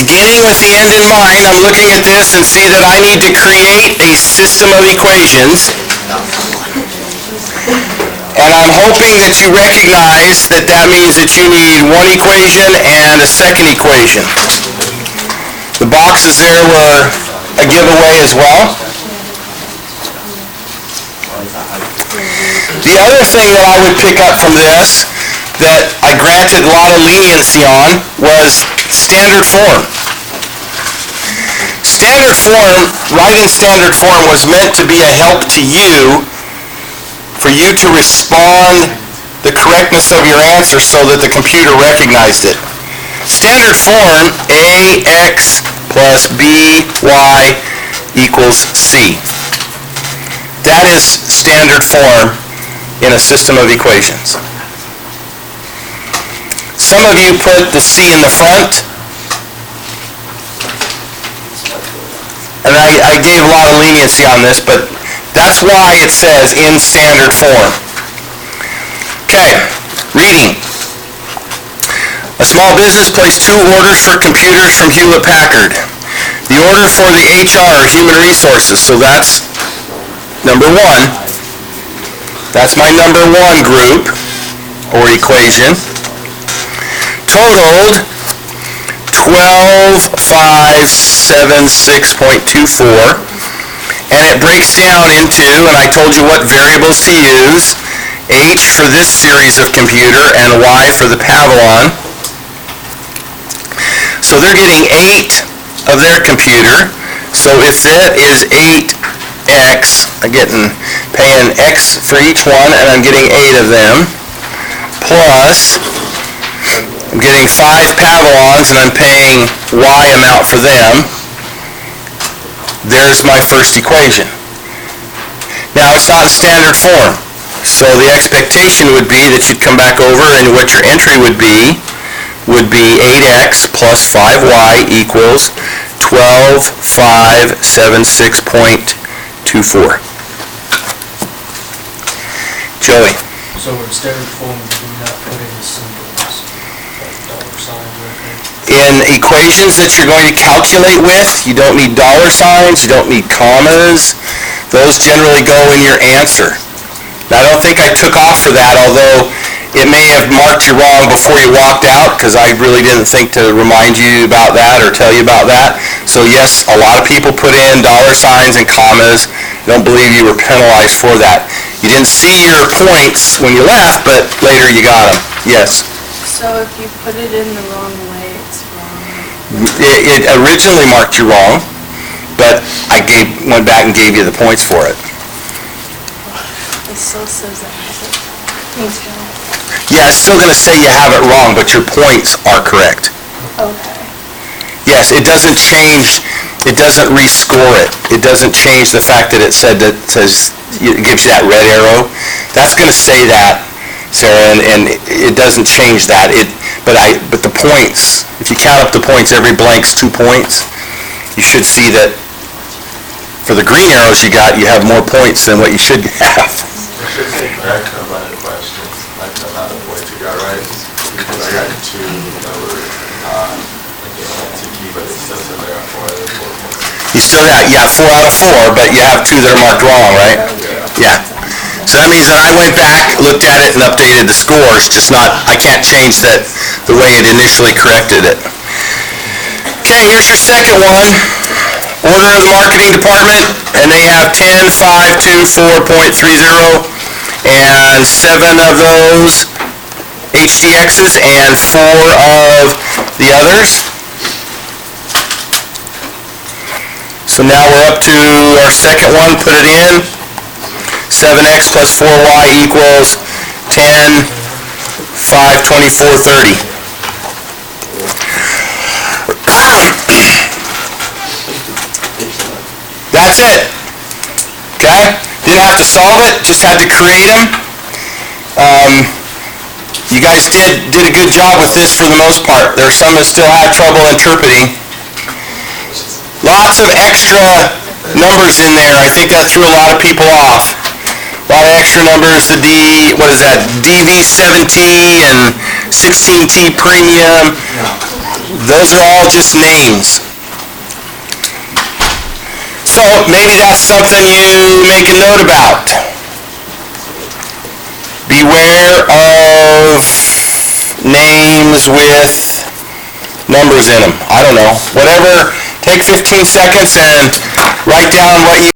Beginning with the end in mind, I'm looking at this and see that I need to create a system of equations. And I'm hoping that you recognize that that means that you need one equation and a second equation. The boxes there were a giveaway as well. The other thing that I would pick up from this that I granted a lot of leniency on was standard form. Standard form, writing standard form was meant to be a help to you, for you to respond the correctness of your answer so that the computer recognized it. Standard form, ax plus by equals c. That is standard form in a system of equations. Some of you put the c in the front, and I gave a lot of leniency on this, but that's why it says in standard form. Okay, reading. A small business placed 2 orders for computers from Hewlett-Packard. The order for the HR, Human Resources, so that's number 1. That's my number 1 group, or equation. Totaled 12,576.24, and it breaks down into, and I told you what variables to use, H for this series of computer and Y for the Pavlon. So they're getting 8 of their computer. So if that is 8x, I'm paying x for each one, and I'm getting 8 of them, plus I'm getting 5 Pavlons, and I'm paying Y amount for them. There's my first equation. Now, it's not a standard form, so the expectation would be that you'd come back over, and what your entry would be 8x plus 5y equals 12,576.24. Joey. So in standard form, we do not put in the symbols, like dollar signs or anything? In equations that you're going to calculate with, you don't need dollar signs, you don't need commas. Those generally go in your answer. Now, I don't think I took off for that, although it may have marked you wrong before you walked out, because I really didn't think to remind you about that or tell you about that. So yes, a lot of people put in dollar signs and commas. I don't believe you were penalized for that. You didn't see your points when you left, but later you got them. Yes? So if you put it in the wrong way, it's wrong? It originally marked you wrong, but I went back and gave you the points for it. It still says it has it. Me too. Yeah, it's still going to say you have it wrong, but your points are correct. Okay. Yes, it doesn't change, it doesn't rescore it. It doesn't change the fact that it gives you that red arrow. That's going to say that, Sarah, and it doesn't change that. But the points, if you count up the points, every blank's 2 points, you should see that for the green arrows you have more points than what you should have. I should say correct about the questions, like the amount of points you got right, because I got 2 that were like a key, but it still said I got 4 out of 4 points. You still got, 4 out of 4, but you have 2 that are marked wrong, right? Yeah. So that means that I went back, looked at it, and updated the scores, I can't change that the way it initially corrected it. Okay, here's your second one. Order of the marketing department, and they have 10,524.30, and 7 of those HDXs and 4 of the others. So now we're up to our second one, put it in. 7x plus 4y equals 10,524.30. That's it. Okay? Didn't have to solve it, just had to create them. You guys did a good job with this for the most part. There's some that still had trouble interpreting. Lots of extra numbers in there. I think that threw a lot of people off. A lot of extra numbers, the DV17 and 16T premium. Those are all just names. So maybe that's something you make a note about. Beware of names with numbers in them. I don't know. Whatever. Take 15 seconds and write down what you